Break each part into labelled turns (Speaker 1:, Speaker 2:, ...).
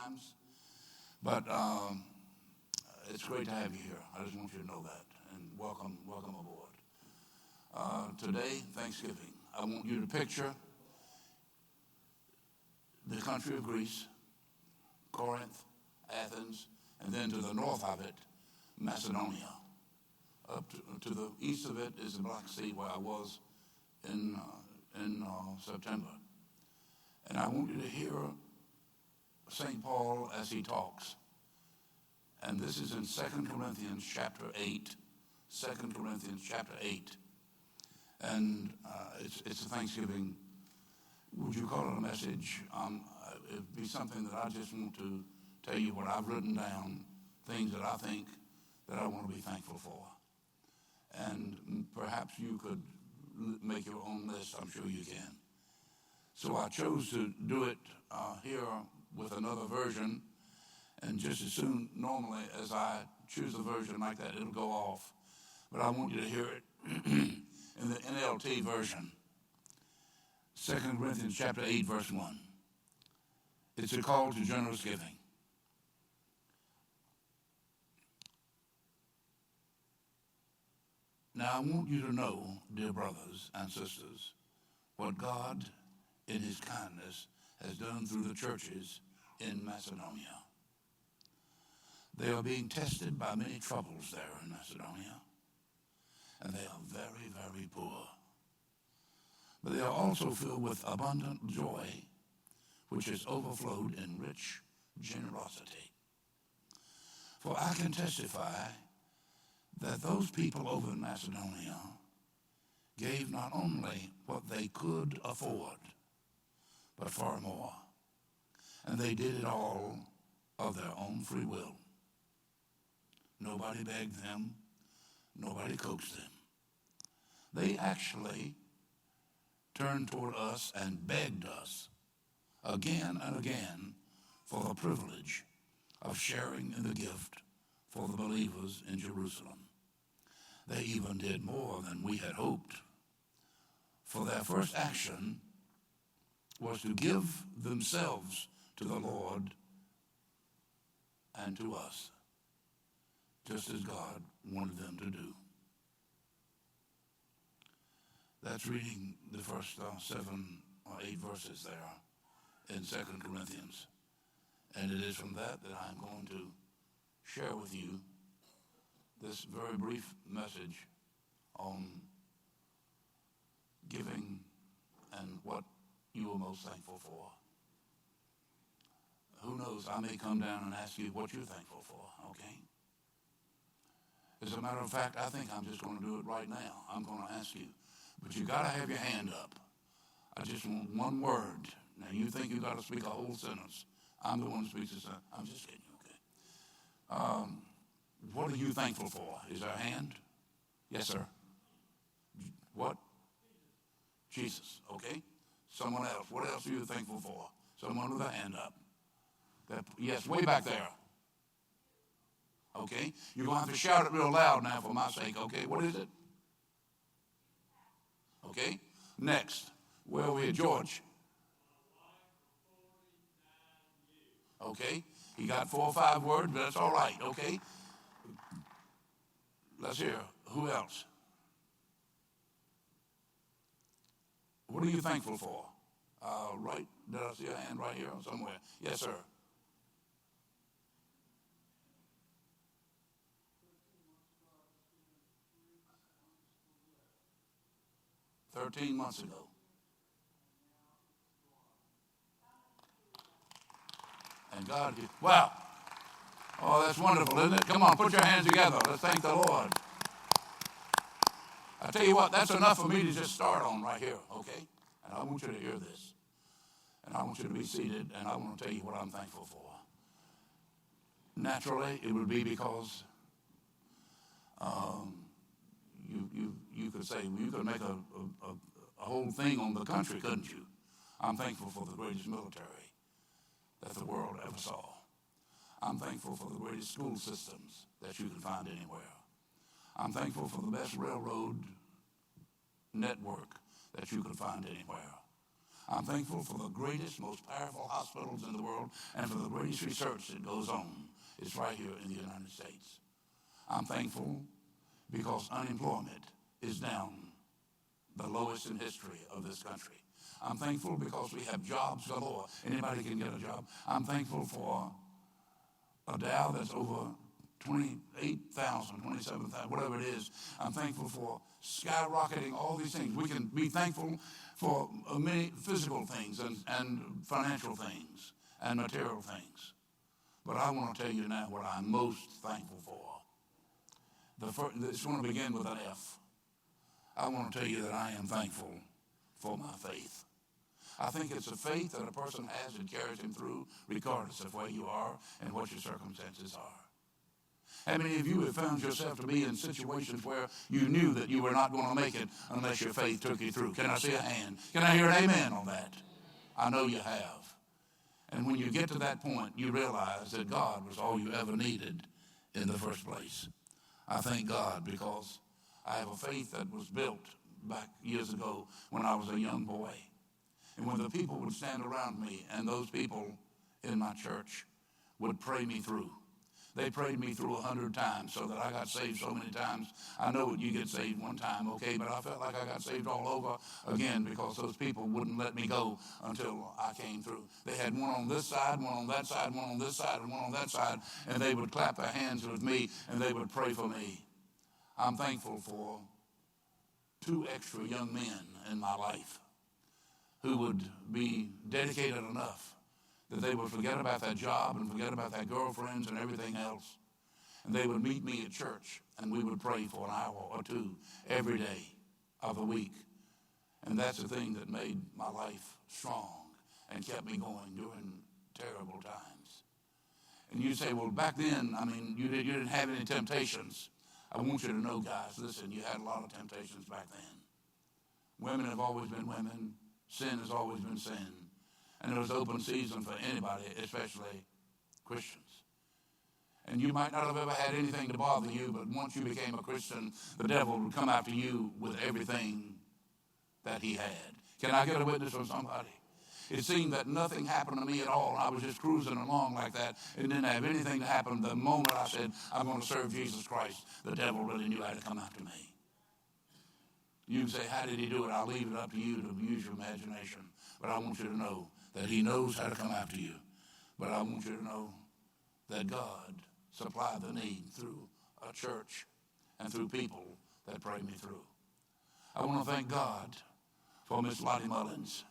Speaker 1: times. But it's great to have you here. I just want you to know that. And welcome aboard. Today, Thanksgiving. I want you to picture the country of Greece, Corinth, Athens, and then to the north of it, Macedonia. Up to the east of it is the Black Sea, where I was in September. And I want you to hear St. Paul as he talks. And this is in 2 Corinthians chapter 8. 2 Corinthians chapter 8. And it's a Thanksgiving. Would you call it a message? It'd be something that I just want to tell you what I've written down, things that I think that I want to be thankful for. And perhaps you could make your own list. I'm sure you can. So I chose to do it here with another version. And just as soon, normally, as I choose a version like that, it'll go off. But I want you to hear it in the NLT version. 2 Corinthians chapter 8, verse 1. It's a call to generous giving. Now, I want you to know, dear brothers and sisters, what God, in his kindness, has done through the churches in Macedonia. They are being tested by many troubles there in Macedonia, and they are very, very poor. But they are also filled with abundant joy, which has overflowed in rich generosity. For I can testify that those people over in Macedonia gave not only what they could afford, but far more. And they did it all of their own free will. Nobody begged them. Nobody coaxed them. They actually turned toward us and begged us again and again for the privilege of sharing in the gift for the believers in Jerusalem. They even did more than we had hoped, for their first action was to give themselves to the Lord and to us, just as God wanted them to do. That's reading the first 7 or 8 verses there in 2 Corinthians. And it is from that I'm going to share with you this very brief message on giving and what you are most thankful for. Who knows, I may come down and ask you what you're thankful for, okay? As a matter of fact, I think I'm just going to do it right now. I'm going to ask you. But you got to have your hand up. I just want one word. Now, you think you got to speak a whole sentence. I'm the one who speaks a sentence. I'm just kidding, okay? What are you thankful for? Is there a hand? Yes, sir. What? Jesus, okay? Someone else. What else are you thankful for? Someone with a hand up. Yes, way back there. Okay? You're going to have to shout it real loud now for my sake, okay? What is it? Okay? Next. Where are we at? George. Okay? He got 4 or 5 words, but that's all right, okay? Let's hear. Who else? What are you thankful for? Right? Did I see a hand right here or somewhere? Yes, sir. 13 months ago. And God, wow. Oh, that's wonderful, isn't it? Come on, put your hands together. Let's thank the Lord. I tell you what, that's enough for me to just start on right here, okay? And I want you to hear this. And I want you to be seated, and I want to tell you what I'm thankful for. Naturally, it would be because you could say, well, you could make a whole thing on the country, couldn't you? I'm thankful for the greatest military that the world ever saw. I'm thankful for the greatest school systems that you can find anywhere. I'm thankful for the best railroad network that you can find anywhere. I'm thankful for the greatest, most powerful hospitals in the world and for the greatest research that goes on. It's right here in the United States. I'm thankful because unemployment is down the lowest in history of this country. I'm thankful because we have jobs galore. Anybody can get a job. I'm thankful for a Dow that's over 28,000, 27,000, whatever it is. I'm thankful for skyrocketing all these things. We can be thankful for many physical things and financial things and material things. But I want to tell you now what I'm most thankful for. It's going to begin with an F. I want to tell you that I am thankful for my faith. I think it's a faith that a person has that carries him through regardless of where you are and what your circumstances are. How many of you have found yourself to be in situations where you knew that you were not going to make it unless your faith took you through? Can I see a hand? Can I hear an amen on that? I know you have. And when you get to that point, you realize that God was all you ever needed in the first place. I thank God because I have a faith that was built back years ago when I was a young boy. And when the people would stand around me and those people in my church would pray me through. They prayed me through 100 times so that I got saved so many times. I know you get saved one time, okay, but I felt like I got saved all over again because those people wouldn't let me go until I came through. They had one on this side, one on that side, one on this side, and one on that side, and they would clap their hands with me and they would pray for me. I'm thankful for 2 extra young men in my life who would be dedicated enough that they would forget about that job and forget about their girlfriends and everything else. And they would meet me at church, and we would pray for an hour or 2 every day of the week. And that's the thing that made my life strong and kept me going during terrible times. And you say, well, back then, I mean, you didn't have any temptations. I want you to know, guys, listen, you had a lot of temptations back then. Women have always been women. Sin has always been sin. And it was open season for anybody, especially Christians. And you might not have ever had anything to bother you, but once you became a Christian, the devil would come after you with everything that he had. Can I get a witness from somebody? It seemed that nothing happened to me at all. I was just cruising along like that and didn't have anything to happen. The moment I said, I'm going to serve Jesus Christ, the devil really knew how to come after me. You can say, how did he do it? I'll leave it up to you to use your imagination. But I want you to know that he knows how to come after you. But I want you to know that God supplied the need through a church and through people that prayed me through. I want to thank God for Miss Lottie Mullins.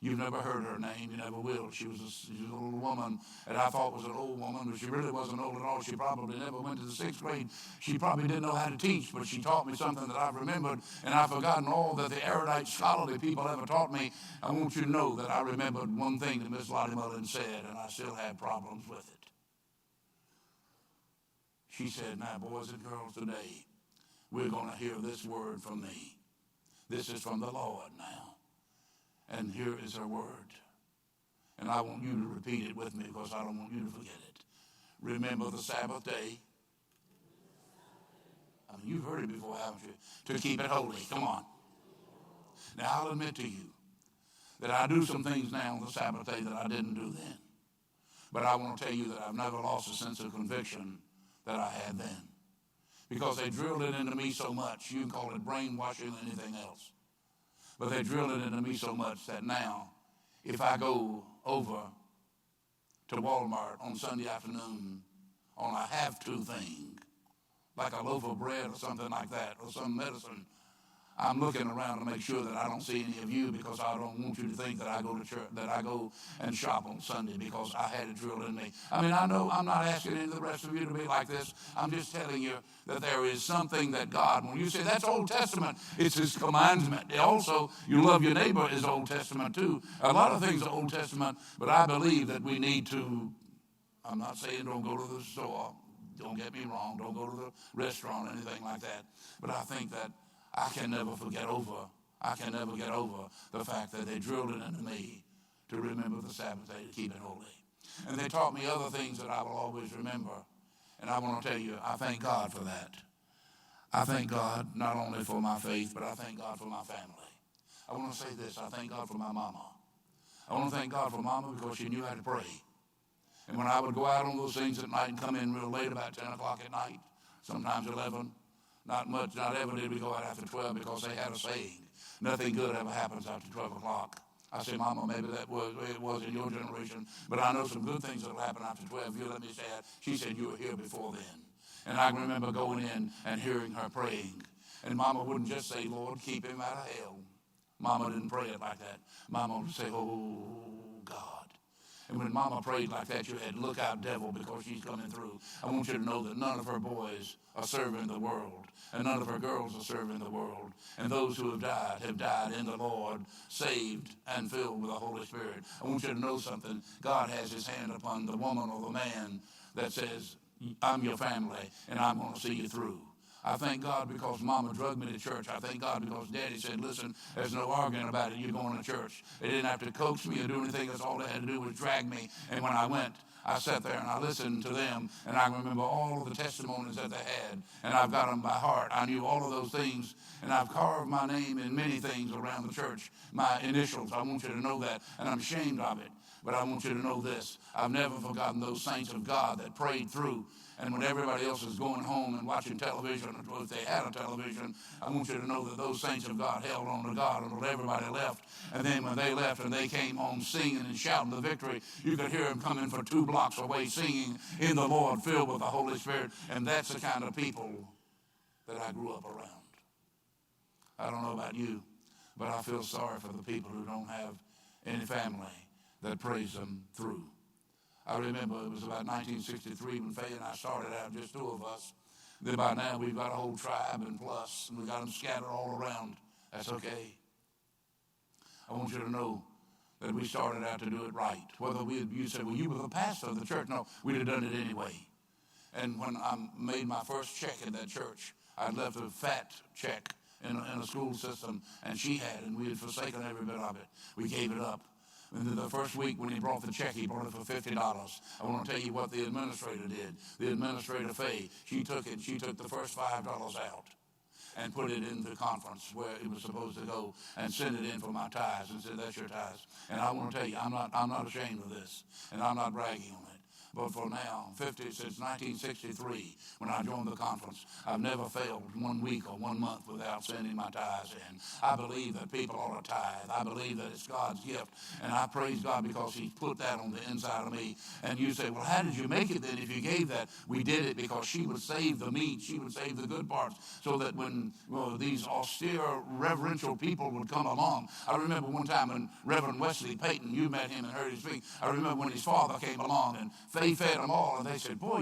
Speaker 1: You've never heard her name. You never will. She was a little woman that I thought was an old woman, but she really wasn't old at all. She probably never went to the 6th grade. She probably didn't know how to teach, but she taught me something that I've remembered, and I've forgotten all that the erudite, scholarly people ever taught me. I want you to know that I remembered one thing that Miss Lottie Mullins said, and I still have problems with it. She said, now, boys and girls, today, we're going to hear this word from me. This is from the Lord now. And here is her word. And I want you to repeat it with me because I don't want you to forget it. Remember the Sabbath day. I mean, you've heard it before, haven't you? To keep it holy. Come on. Now, I'll admit to you that I do some things now on the Sabbath day that I didn't do then. But I want to tell you that I've never lost a sense of conviction that I had then. Because they drilled it into me so much. You can call it brainwashing or anything else. But they drilled it into me so much that now, if I go over to Walmart on Sunday afternoon on a have-to thing, like a loaf of bread or something like that, or some medicine, I'm looking around to make sure that I don't see any of you because I don't want you to think that I go to church, that I go and shop on Sunday because I had it drilled in me. I mean, I know I'm not asking any of the rest of you to be like this. I'm just telling you that there is something that God, when you say that's Old Testament, it's his commandment. Also, you love your neighbor is Old Testament too. A lot of things are Old Testament, but I believe that we need to, I'm not saying don't go to the store. Don't get me wrong. Don't go to the restaurant or anything like that. But I think that I can never get over the fact that they drilled it into me to remember the Sabbath day, to keep it holy. And they taught me other things that I will always remember. And I want to tell you, I thank God for that. I thank God not only for my faith, but I thank God for my family. I want to say this. I thank God for my mama. I want to thank God for Mama because she knew how to pray. And when I would go out on those things at night and come in real late, about 10 o'clock at night, sometimes 11, not ever did we go out after 12 because they had a saying, nothing good ever happens after 12 o'clock. I said, Mama, maybe that was it was in your generation, but I know some good things that will happen after 12. You let me say it. She said, you were here before then. And I can remember going in and hearing her praying. And Mama wouldn't just say, Lord, keep him out of hell. Mama didn't pray it like that. Mama would say, oh, God. And when Mama prayed like that, you had, look out, devil, because she's coming through. I want you to know that none of her boys are serving the world, and none of her girls are serving the world. And those who have died in the Lord, saved and filled with the Holy Spirit. I want you to know something. God has his hand upon the woman or the man that says, I'm your family, and I'm going to see you through. I thank God because Mama drugged me to church. I thank God because Daddy said, listen, there's no arguing about it. You're going to church. They didn't have to coax me or do anything. That's all they had to do was drag me. And when I went, I sat there and I listened to them. And I remember all of the testimonies that they had. And I've got them by heart. I knew all of those things. And I've carved my name in many things around the church. My initials. I want you to know that. And I'm ashamed of it. But I want you to know this. I've never forgotten those saints of God that prayed through. And when everybody else is going home and watching television, or if they had a television, I want you to know that those saints of God held on to God until everybody left. And then when they left and they came home singing and shouting the victory, you could hear them coming for 2 blocks away singing in the Lord, filled with the Holy Spirit. And that's the kind of people that I grew up around. I don't know about you, but I feel sorry for the people who don't have any family that prays them through. I remember it was about 1963 when Faye and I started out, just 2 of us. Then by now we've got a whole tribe and plus, and we got them scattered all around. That's okay. I want you to know that we started out to do it right. Whether you say, well, you were the pastor of the church. No, we'd have done it anyway. And when I made my first check in that church, I'd left a fat check in a school system, and she had, and we had forsaken every bit of it. We gave it up. And then the first week when he brought the check, he brought it for $50. I want to tell you what the administrator did. The administrator, Faye, she took the first $5 out and put it in the conference where it was supposed to go and send it in for my tithes and said, that's your tithes. And I want to tell you, I'm not ashamed of this, and I'm not bragging on it. But for now, since 1963, when I joined the conference, I've never failed 1 week or 1 month without sending my tithes in. I believe that people ought to tithe. I believe that it's God's gift. And I praise God because he's put that on the inside of me. And you say, well, how did you make it then if you gave that? We did it because she would save the meat. She would save the good parts so that when these austere, reverential people would come along. I remember one time when Reverend Wesley Payton, you met him and heard him speak. I remember when his father came along and Faye fed them all, and they said, boy,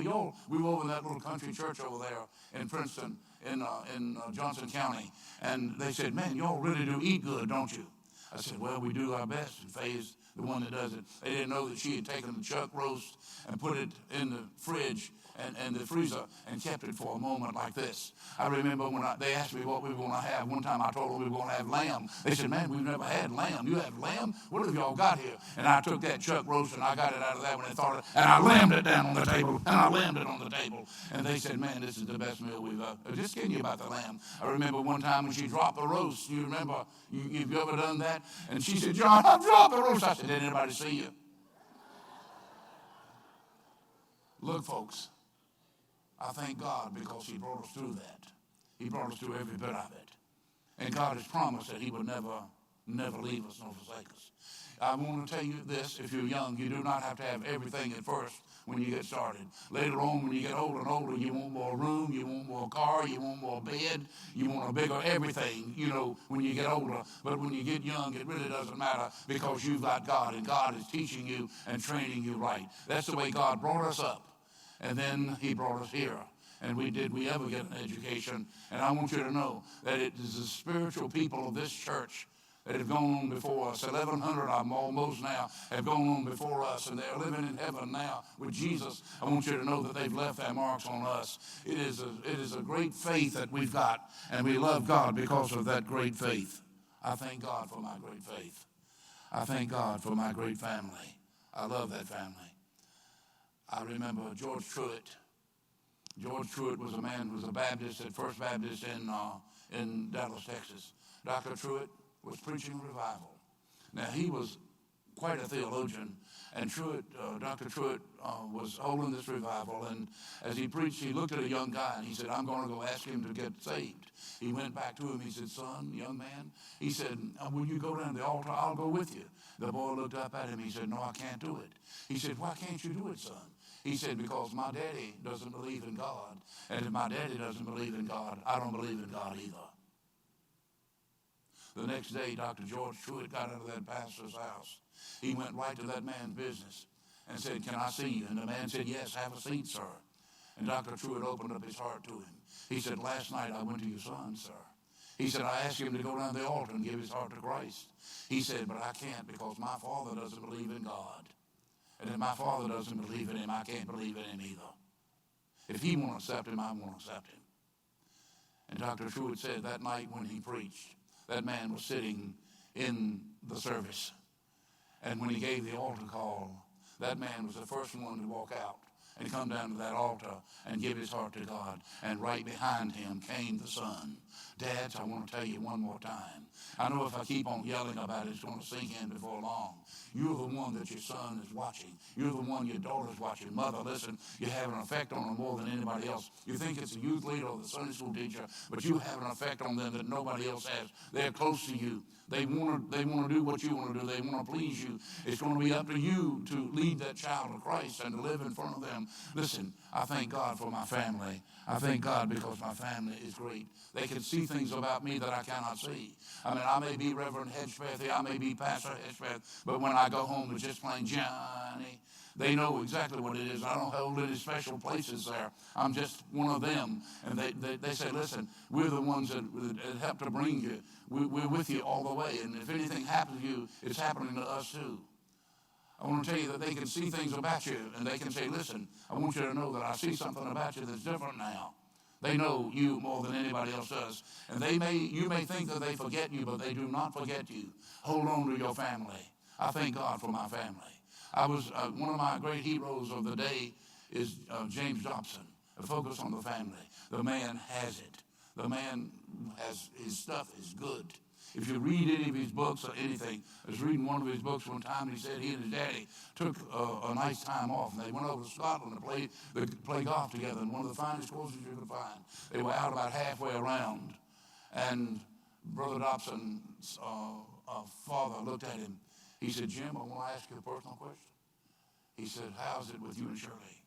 Speaker 1: we were over in that little country church over there in Princeton, in Johnson County, and they said, man, y'all really do eat good, don't you? I said, well, we do our best, and Faye's the one that does it. They didn't know that she had taken the chuck roast and put it in the fridge and the freezer and kept it for a moment like this. I remember when they asked me what we were going to have. One time I told them we were going to have lamb. They said, man, we've never had lamb. You have lamb? What have y'all got here? And I took that chuck roast and I got it out of that when they thought it, and I lammed it down on the table, and I lammed it on the table. And they said, man, this is the best meal we've ever. Just kidding you about the lamb. I remember one time when she dropped the roast. You remember, you've ever done that? And she said, John, I dropped the roast. I said, did anybody see you? Look, folks, I thank God because he brought us through that. He brought us through every bit of it. And God has promised that he would never leave us nor forsake us. I want to tell you this, if you're young, you do not have to have everything at first when you get started. Later on, when you get older and older, you want more room, you want more car, you want more bed, you want a bigger everything, when you get older. But when you get young, it really doesn't matter because you've got God, and God is teaching you and training you right. That's the way God brought us up. And then he brought us here. And did we ever get an education? And I want you to know that it is the spiritual people of this church that have gone on before us. 1,100 of them almost now have gone on before us, and they're living in heaven now with Jesus. I want you to know that they've left their marks on us. It is a great faith that we've got, and we love God because of that great faith. I thank God for my great faith. I thank God for my great family. I love that family. I remember George Truitt. George Truitt was a man who was a Baptist at First Baptist in Dallas, Texas. Dr. Truitt was preaching revival. Now, he was quite a theologian. And Truett, Dr. Truett was holding this revival, and as he preached, he looked at a young guy, and he said, I'm going to go ask him to get saved. He went back to him, he said, son, young man, he said, when you go down to the altar, I'll go with you. The boy looked up at him, he said, no, I can't do it. He said, why can't you do it, son? He said, because my daddy doesn't believe in God, and if my daddy doesn't believe in God, I don't believe in God either. The next day, Dr. George Truett got out of that pastor's house. He went right to that man's business and said, can I see you? And the man said, yes, have a seat, sir. And Dr. Truett opened up his heart to him. He said, last night I went to your son, sir. He said, I asked him to go down to the altar and give his heart to Christ. He said, but I can't because my father doesn't believe in God. And if my father doesn't believe in him, I can't believe in him either. If he won't accept him, I won't accept him. And Dr. Truett said that night when he preached, that man was sitting in the service. And when he gave the altar call, that man was the first one to walk out and come down to that altar and give his heart to God. And right behind him came the son. Dads, I want to tell you one more time. I know if I keep on yelling about it, it's going to sink in before long. You're the one that your son is watching. You're the one your daughter's watching. Mother, listen, you have an effect on them more than anybody else. You think it's the youth leader or the Sunday school teacher, but you have an effect on them that nobody else has. They're close to you. They want to do what you want to do. They want to please you. It's going to be up to you to lead that child to Christ and to live in front of them. Listen, I thank God for my family. I thank God because my family is great. They can see things about me that I cannot see. I mean, I may be Reverend Hedgepeth, I may be Pastor Hedgepeth, but when I go home, it's just plain Johnny. They know exactly what it is. I don't hold any special places there. I'm just one of them. And they say, listen, we're the ones that help to bring you. We're with you all the way. And if anything happens to you, it's happening to us too. I want to tell you that they can see things about you, and they can say, listen, I want you to know that I see something about you that's different now. They know you more than anybody else does. And you may think that they forget you, but they do not forget you. Hold on to your family. I thank God for my family. One of my great heroes of the day is James Dobson. A focus on the family. The man has it. The man has, his stuff is good. If you read any of his books or anything, I was reading one of his books one time, and he said he and his daddy took a nice time off, and they went over to Scotland to play golf together in one of the finest courses you could find. They were out about halfway around, and Brother Dobson's father looked at him. He said, Jim, I want to ask you a personal question. He said, how's it with you and Shirley?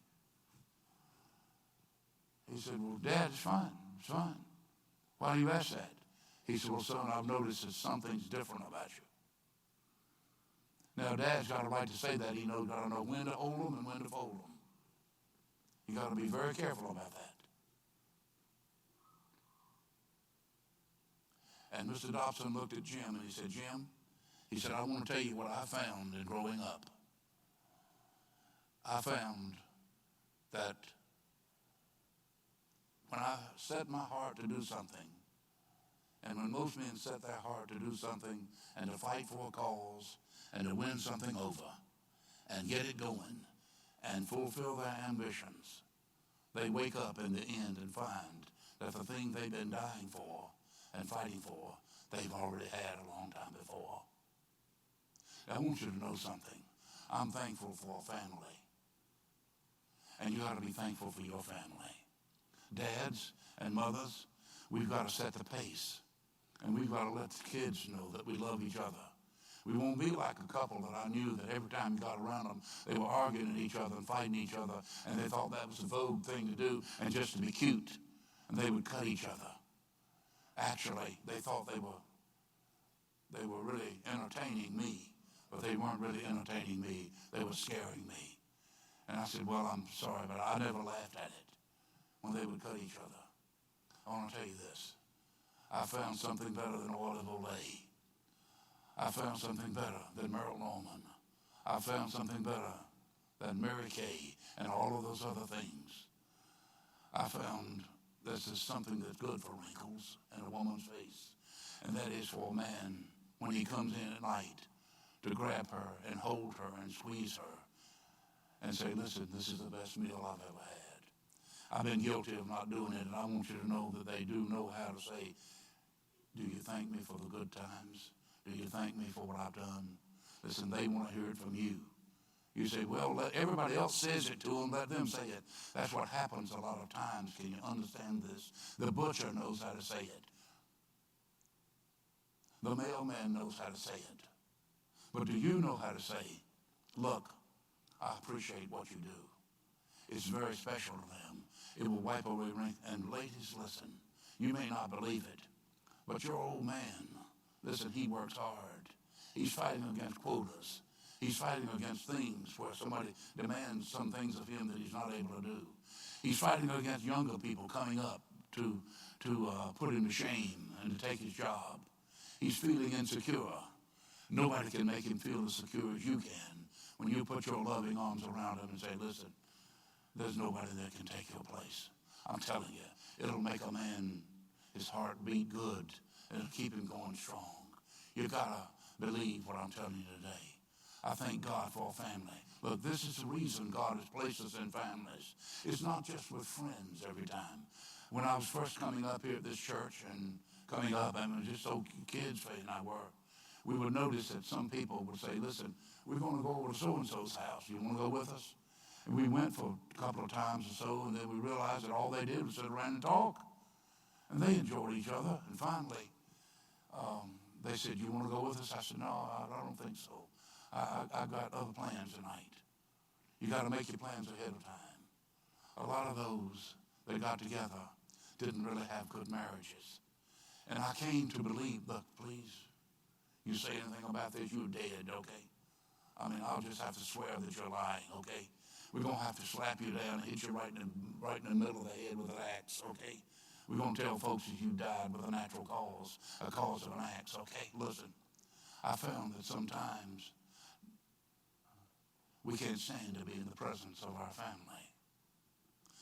Speaker 1: He said, well, Dad, it's fine. It's fine. Why do you ask that? He said, well, son, I've noticed that something's different about you. Now, Dad's got a right to say that. He got to know when to hold them and when to fold them. You got to be very careful about that. And Mr. Dobson looked at Jim and he said, Jim, he said, I want to tell you what I found in growing up. I found that when I set my heart to do something, and when most men set their heart to do something and to fight for a cause and to win something over and get it going and fulfill their ambitions, they wake up in the end and find that the thing they've been dying for and fighting for, they've already had a long time before. I want you to know something. I'm thankful for a family. And you ought to be thankful for your family. Dads and mothers, we've got to set the pace. And we've got to let the kids know that we love each other. We won't be like a couple that I knew that every time you got around them, they were arguing at each other and fighting each other, and they thought that was the vogue thing to do, and just to be cute. And they would cut each other. Actually, they thought they were really entertaining me, but they weren't really entertaining me. They were scaring me. And I said, well, I'm sorry, but I never laughed at it when they would cut each other. I want to tell you this. I found something better than Olive Olay. I found something better than Merrill Norman. I found something better than Mary Kay and all of those other things. I found this is something that's good for wrinkles in a woman's face, and that is for a man, when he comes in at night, to grab her and hold her and squeeze her and say, listen, this is the best meal I've ever had. I've been guilty of not doing it, and I want you to know that they do know how to say, do you thank me for the good times? Do you thank me for what I've done? Listen, they want to hear it from you. You say, well, let everybody else says it to them, let them say it. That's what happens a lot of times. Can you understand this? The butcher knows how to say it. The mailman knows how to say it. But do you know how to say, look, I appreciate what you do. It's very special to them. It will wipe away rain. And ladies, listen, you may not believe it, but your old man, listen, he works hard. He's fighting against quotas. He's fighting against things where somebody demands some things of him that he's not able to do. He's fighting against younger people coming up to put him to shame and to take his job. He's feeling insecure. Nobody can make him feel as secure as you can when you put your loving arms around him and say, listen, there's nobody that can take your place. I'm telling you, it'll make a man, his heart beat good. It'll keep him going strong. You gotta believe what I'm telling you today. I thank God for a family. Look, this is the reason God has placed us in families. It's not just with friends every time. When I was first coming up here at this church and coming up, I mean, just so kids, Faye and I were, we would notice that some people would say, listen, we're going to go over to so-and-so's house. You want to go with us? And we went for a couple of times or so, and then we realized that all they did was sit around and talk. And they enjoyed each other. And finally, they said, you want to go with us? I said, no, I don't think so. I got other plans tonight. You got to make your plans ahead of time. A lot of those that got together didn't really have good marriages. And I came to believe, look, please, you say anything about this, you're dead, okay? I mean, I'll just have to swear that you're lying, okay? We're going to have to slap you down and hit you right in the middle of the head with an axe, okay? We're going to tell folks that you died with a natural cause, a cause of an axe, okay? Listen, I found that sometimes we can't stand to be in the presence of our family.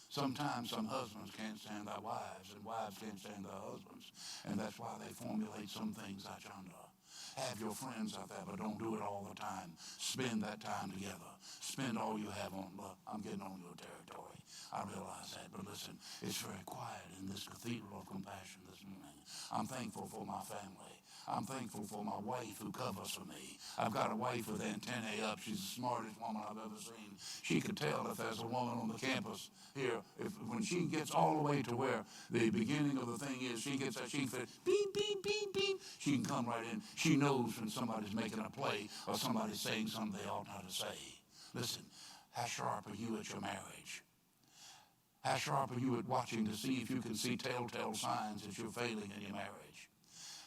Speaker 1: Sometimes some husbands can't stand their wives, and wives can't stand their husbands. And that's why they formulate some things out yonder. Have your friends out there, but don't do it all the time. Spend that time together. Spend all you have on. Look, I'm getting on your territory. I realize that, but listen, it's very quiet in this cathedral of compassion this morning. I'm thankful for my family. I'm thankful for my wife who covers for me. I've got a wife with antennae up. She's the smartest woman I've ever seen. She could tell if there's a woman on the campus here. When she gets all the way to where the beginning of the thing is, she gets that, she can say, beep, beep, beep, beep. She can come right in. She knows when somebody's making a play or somebody's saying something they ought not to say. Listen, how sharp are you at your marriage? How sharp are you at watching to see if you can see telltale signs that you're failing in your marriage?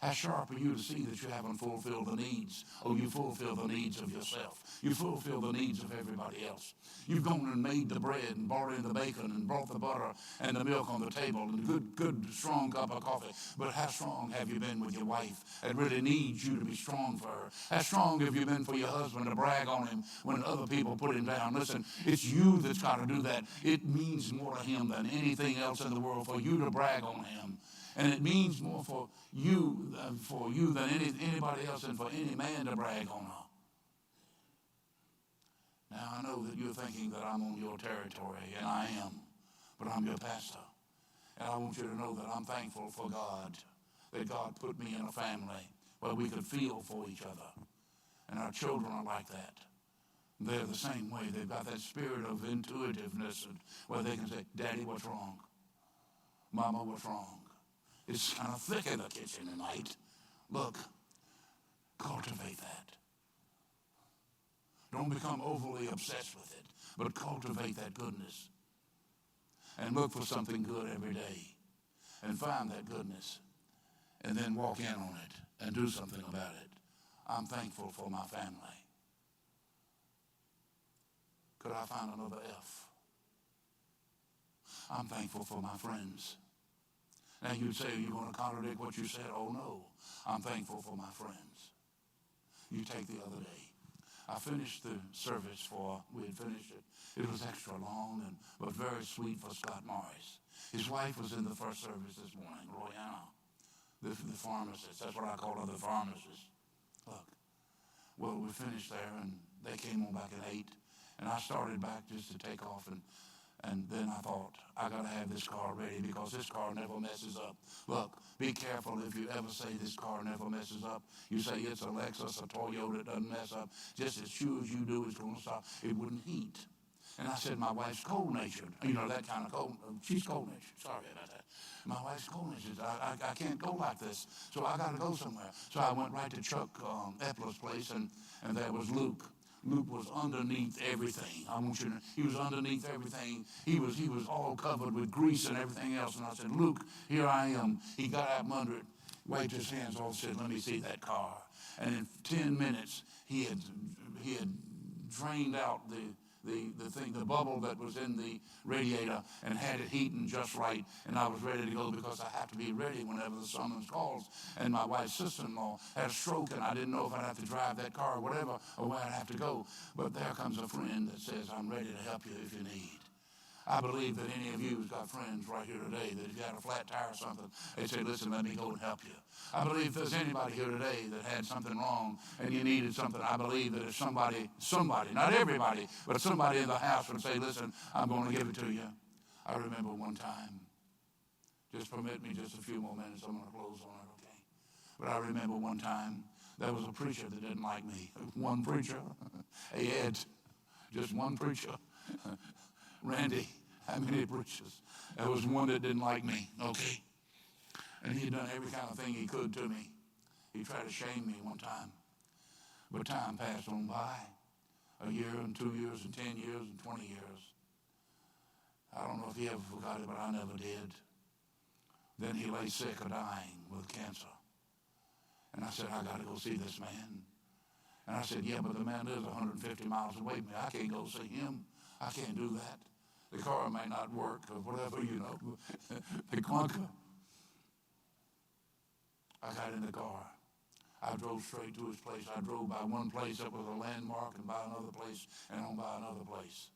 Speaker 1: How sharp are you to see that you haven't fulfilled the needs? Oh, you fulfill the needs of yourself. You fulfill the needs of everybody else. You've gone and made the bread and brought in the bacon and brought the butter and the milk on the table and a good, strong cup of coffee. But how strong have you been with your wife that really needs you to be strong for her? How strong have you been for your husband to brag on him when other people put him down? Listen, it's you that's got to do that. It means more to him than anything else in the world for you to brag on him. And it means more for you than anybody else and for any man to brag on her. Now, I know that you're thinking that I'm on your territory, and I am, but I'm your pastor. And I want you to know that I'm thankful for God, that God put me in a family where we could feel for each other. And our children are like that. They're the same way. They've got that spirit of intuitiveness where they can say, Daddy, what's wrong? Mama, what's wrong? It's kind of thick in the kitchen tonight. Look, cultivate that. Don't become overly obsessed with it, but cultivate that goodness. And look for something good every day. And find that goodness. And then walk in on it and do something about it. I'm thankful for my family. Could I find another F? I'm thankful for my friends. Now you'd say, are you going to contradict what you said? Oh no, I'm thankful for my friends. You take the other day. I finished the service we had finished it. It was extra long, but very sweet for Scott Morris. His wife was in the first service this morning, Royanna, the pharmacist. That's what I call her, the pharmacist. Look, well, we finished there, and they came on back at 8, and I started back just to take off, and And then I thought, I got to have this car ready because this car never messes up. Look, be careful if you ever say this car never messes up. You say it's a Lexus, a Toyota that doesn't mess up. Just as sure as you do, it's going to stop. It wouldn't heat. And I said, my wife's cold-natured. You know, that kind of cold. She's cold-natured. Sorry about that. My wife's cold-natured. I can't go like this. So I got to go somewhere. So I went right to Chuck Epler's place, and there was Luke. Luke was underneath everything. I want you to know, he was underneath everything. He was all covered with grease and everything else. And I said, Luke, here I am. He got out from under it, waved his hands off, said, let me see that car. And in 10 minutes, he had drained out the bubble that was in the radiator and had it heating just right, and I was ready to go because I have to be ready whenever the summons calls. And my wife's sister-in-law had a stroke, and I didn't know if I'd have to drive that car or whatever, or where I'd have to go. But there comes a friend that says, I'm ready to help you if you need. I believe that any of you who's got friends right here today that if you had a flat tire or something, they say, listen, let me go and help you. I believe if there's anybody here today that had something wrong and you needed something, I believe that if somebody, not everybody, but somebody in the house would say, listen, I'm going to give it to you. I remember one time, just permit me just a few more minutes, I'm going to close on it, okay? But I remember one time, there was a preacher that didn't like me. One preacher, Ed, just one preacher. Randy, how many preachers? There was one that didn't like me, okay? And he had done every kind of thing he could to me. He tried to shame me one time. But time passed on by. A year and 2 years and 10 years and 20 years. I don't know if he ever forgot it, but I never did. Then he lay sick or dying with cancer. And I said, I got to go see this man. And I said, yeah, but the man lives 150 miles away from me. I can't go see him. I can't do that. The car may not work or whatever, you know. The clunker. I got in the car. I drove straight to his place. I drove by one place that was a landmark and by another place and on by another place.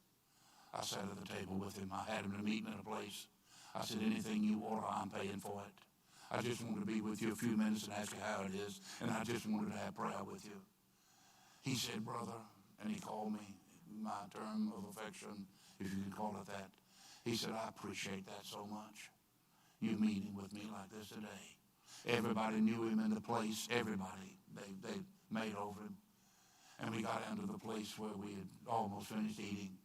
Speaker 1: I sat at the table with him. I had him to meet in a place. I said, anything you order, I'm paying for it. I just wanted to be with you a few minutes and ask you how it is, and I just wanted to have prayer with you. He said, brother, and he called me, my term of affection, if you can call it that. He said, I appreciate that so much. You meeting with me like this today. Everybody knew him in the place. Everybody. They made over him. And we got into the place where we had almost finished eating.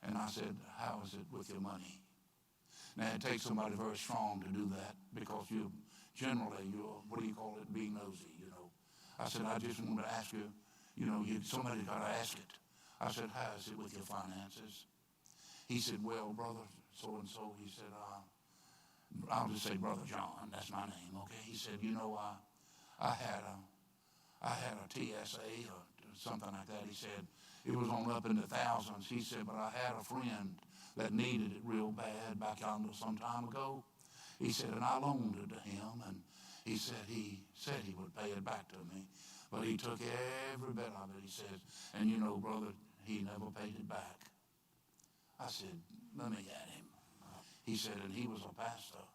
Speaker 1: And I said, how is it with your money? Now, it takes somebody very strong to do that because you're, what do you call it, being nosy, you know. I said, I just wanted to ask you, you know, somebody's got to ask it. I said, how is it with your finances? He said, well, brother, so-and-so, he said, I'll just say Brother John, that's my name, okay? He said, you know, I had a TSA or something like that. He said, it was on up in the thousands. He said, but I had a friend that needed it real bad back yonder some time ago. He said, and I loaned it to him, and he said he would pay it back to me. But he took every bit of it, he says, and you know, brother, he never paid it back. I said, let me at him. He said, and he was a pastor.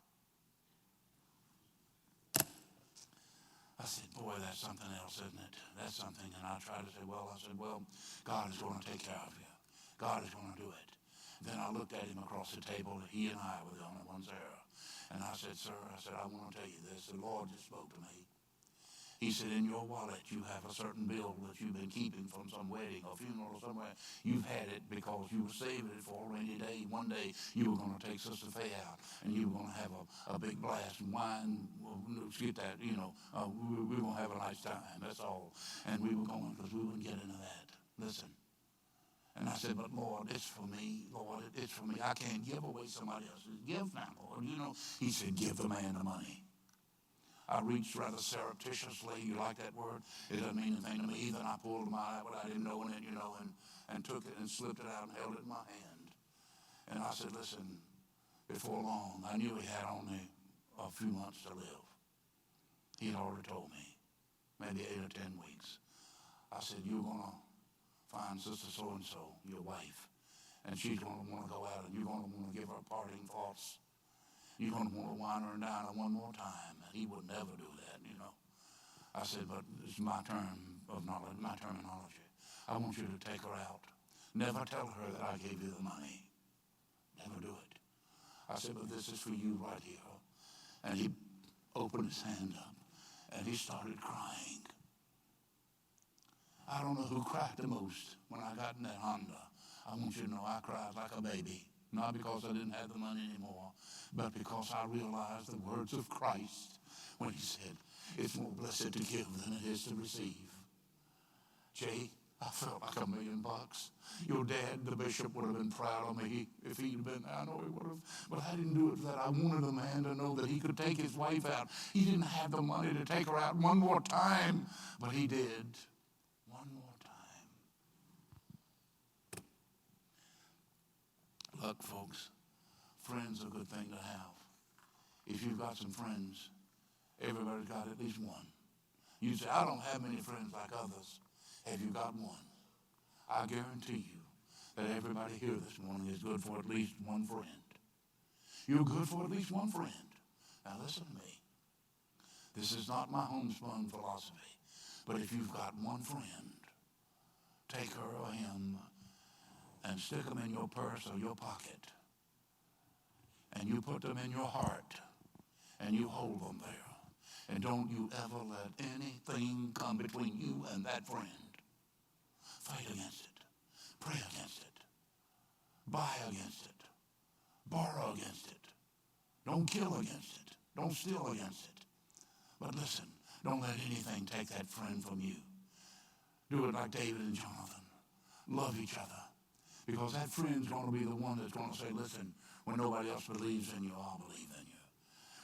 Speaker 1: I said, boy, that's something else, isn't it? That's something. And I tried to say, well, God is going to take care of you. God is going to do it. Then I looked at him across the table. He and I were the only ones there. And I said, sir, I want to tell you this. The Lord just spoke to me. He said, in your wallet, you have a certain bill that you've been keeping from some wedding or funeral or somewhere. You've had it because you were saving it for a rainy day. One day, you were going to take Sister Faye out, and you were going to have a big blast and wine. Get that, you know. We were going to have a nice time. That's all. And we were going because we wouldn't get into that. Listen. And I said, but Lord, it's for me. Lord, it's for me. I can't give away somebody else's. Give now, Lord. You know. He said, give the man the money. I reached rather surreptitiously. You like that word? It doesn't mean anything to me. Then I pulled my what I didn't know in it, you know, and took it and slipped it out and held it in my hand. And I said, listen, before long, I knew he had only a few months to live. He had already told me, maybe 8 or 10 weeks. I said, you're going to find Sister So-and-so, your wife, and she's going to want to go out, and you're going to want to give her parting thoughts. You're going to want to wind her down one more time. And he would never do that, you know. I said, but it's my term of knowledge, my terminology. I want you to take her out. Never tell her that I gave you the money. Never do it. I said, but this is for you right here. And he opened his hand up and he started crying. I don't know who cried the most when I got in that Honda. I want you to know I cried like a baby. Not because I didn't have the money anymore, but because I realized the words of Christ when he said, it's more blessed to give than it is to receive. Jay, I felt like $1 million. Your dad, the bishop, would have been proud of me if he'd been, I know he would have, but I didn't do it for that. I wanted a man to know that he could take his wife out. He didn't have the money to take her out one more time, but he did. One more time. Look, folks, friends are a good thing to have. If you've got some friends, everybody's got at least one. You say, I don't have many friends like others. Have you got one? I guarantee you that everybody here this morning is good for at least one friend. You're good for at least one friend. Now listen to me. This is not my homespun philosophy, but if you've got one friend, take her or him and stick them in your purse or your pocket, and you put them in your heart, and you hold them there. And don't you ever let anything come between you and that friend. Fight against it. Pray against it. Buy against it. Borrow against it. Don't kill against it. Don't steal against it. But listen, don't let anything take that friend from you. Do it like David and Jonathan. Love each other. Because that friend's going to be the one that's going to say, listen, when nobody else believes in you, I'll believe in you.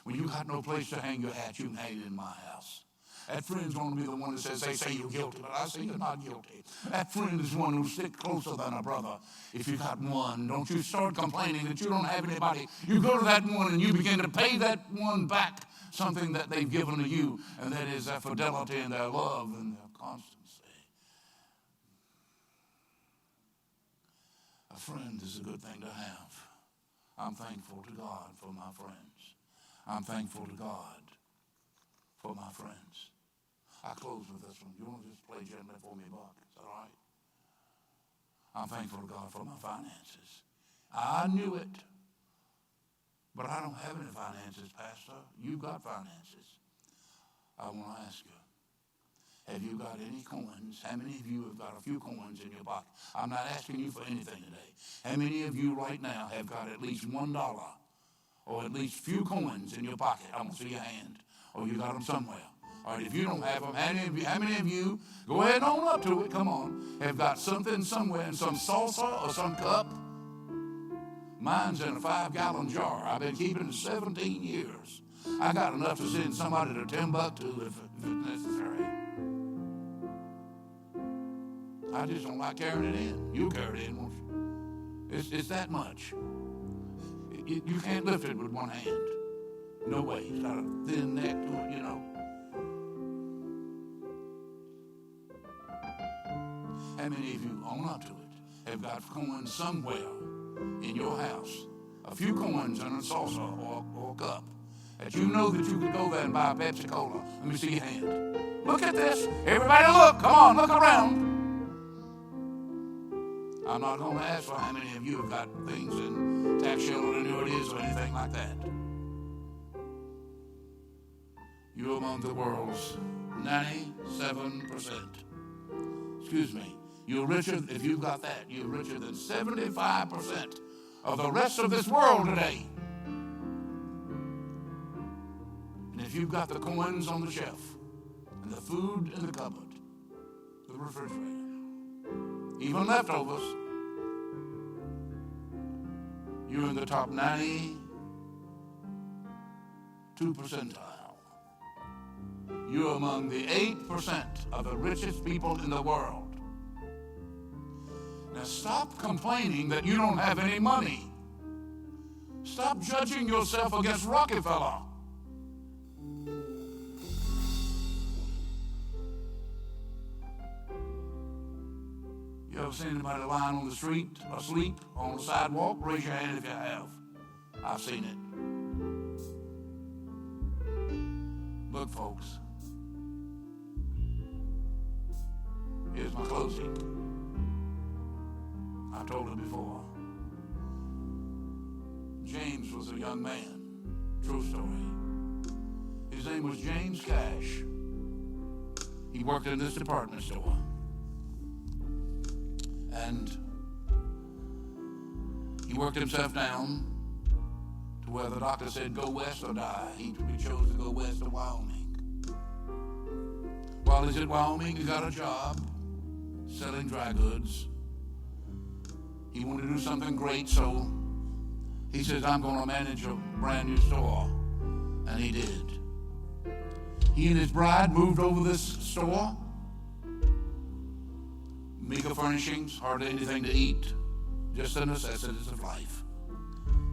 Speaker 1: When you got no place to hang your hat, you can hang it in my house. That friend's going to be the one that says, they say you're guilty, but I say you're not guilty. That friend is one who'll stick closer than a brother. If you got one, don't you start complaining that you don't have anybody. You go to that one and you begin to pay that one back something that they've given to you, and that is their fidelity and their love and their constancy. A friend is a good thing to have. I'm thankful to God for my friends. I'm thankful to God for my friends. I close with this one. You want to just play gently for me, Buck? Is that all right? I'm thankful to God for my finances. I knew it, but I don't have any finances, Pastor. You've got finances. I want to ask you, have you got any coins? How many of you have got a few coins in your pocket? I'm not asking you for anything today. How many of you right now have got at least $1 or at least few coins in your pocket? I want to see your hand. Or you got them somewhere. All right, if you don't have them, how many of you, go ahead and own up to it, come on, have got something somewhere in some saucer or some cup? Mine's in a 5-gallon jar. I've been keeping it 17 years. I got enough to send somebody to Timbuktu if it's necessary. I just don't like carrying it in. You carry it in, won't you? It's that much. You can't lift it with one hand. No way. It's got a thin neck to it, you know. How many of you own up to it? Have got coins somewhere in your house? A few coins in a saucer or a cup that you know that you could go there and buy a Pepsi Cola. Let me see your hand. Look at this. Everybody look. Come on, look around. I'm not going to ask for how many of you have got things in tax shelter annuities or anything like that. You're among the world's 97%. Excuse me. You're richer, if you've got that, you're richer than 75% of the rest of this world today. And if you've got the coins on the shelf, and the food in the cupboard, the refrigerator, even leftovers, you're in the top 92 percentile. You're among the 8% of the richest people in the world. Now stop complaining that you don't have any money. Stop judging yourself against Rockefeller. You ever seen anybody lying on the street, asleep, on the sidewalk? Raise your hand if you have. I've seen it. Look, folks. Here's my closing. I told it before. James was a young man. True story. His name was James Cash. He worked in this department store. And he worked himself down to where the doctor said, go west or die. He chose to go west to Wyoming. While he's at Wyoming, he got a job selling dry goods. He wanted to do something great, so he says, I'm going to manage a brand new store. And he did. He and his bride moved over this store. Meager furnishings, hardly anything to eat, just the necessities of life.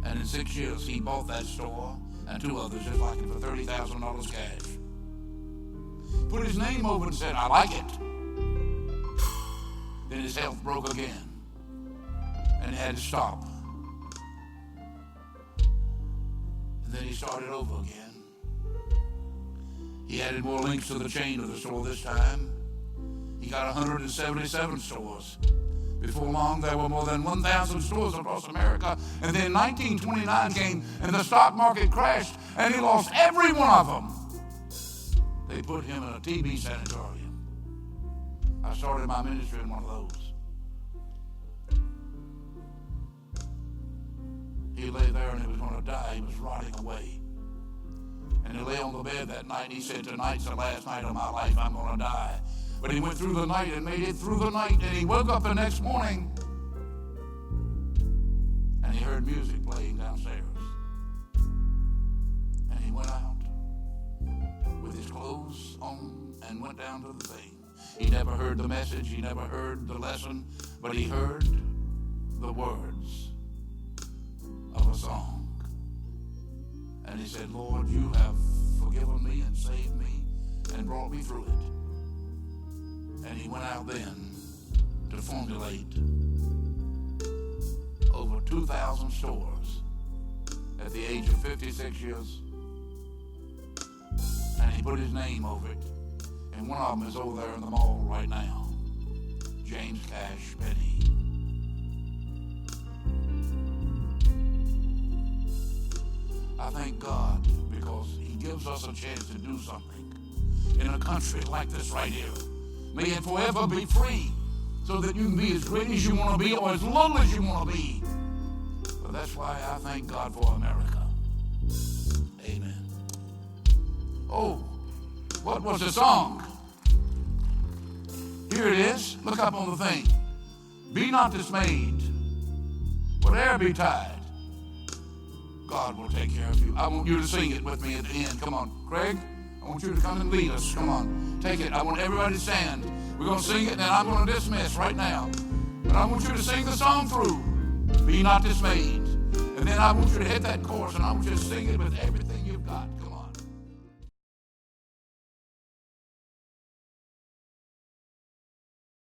Speaker 1: And in 6 years, he bought that store and 2 others just like it for $30,000 cash. Put his name over it and said, I like it. Then his health broke again, and he had to stop. And then he started over again. He added more links to the chain of the store this time. He got 177 stores. Before long, there were more than 1,000 stores across America. And then 1929 came, and the stock market crashed, and he lost every one of them. They put him in a TB sanatorium. I started my ministry in one of those. He lay there, and he was going to die. He was rotting away. And he lay on the bed that night, and he said, tonight's the last night of my life. I'm going to die. But he went through the night and made it through the night, and he woke up the next morning, and he heard music playing downstairs. And he went out with his clothes on and went down to the thing. He never heard the message. He never heard the lesson, but he heard the words of a song. And he said, Lord, you have forgiven me and saved me and brought me through it. And he went out then to formulate over 2,000 stores at the age of 56 years. And he put his name over it. And one of them is over there in the mall right now. James Cash Penney. I thank God because he gives us a chance to do something in a country like this right here. May it forever be free so that you can be as great as you want to be or as little as you want to be. But that's why I thank God for America. Amen. Oh, what was the song? Here it is. Look up on the thing. Be not dismayed, whatever betide. God will take care of you. I want you to sing it with me at the end. Come on, Craig. I want you to come and lead us. Come on, take it. I want everybody to stand. We're going to sing it, and I'm going to dismiss right now. But I want you to sing the song through. Be not dismayed. And then I want you to hit that chorus, and I want you to sing it with everything you've got. Come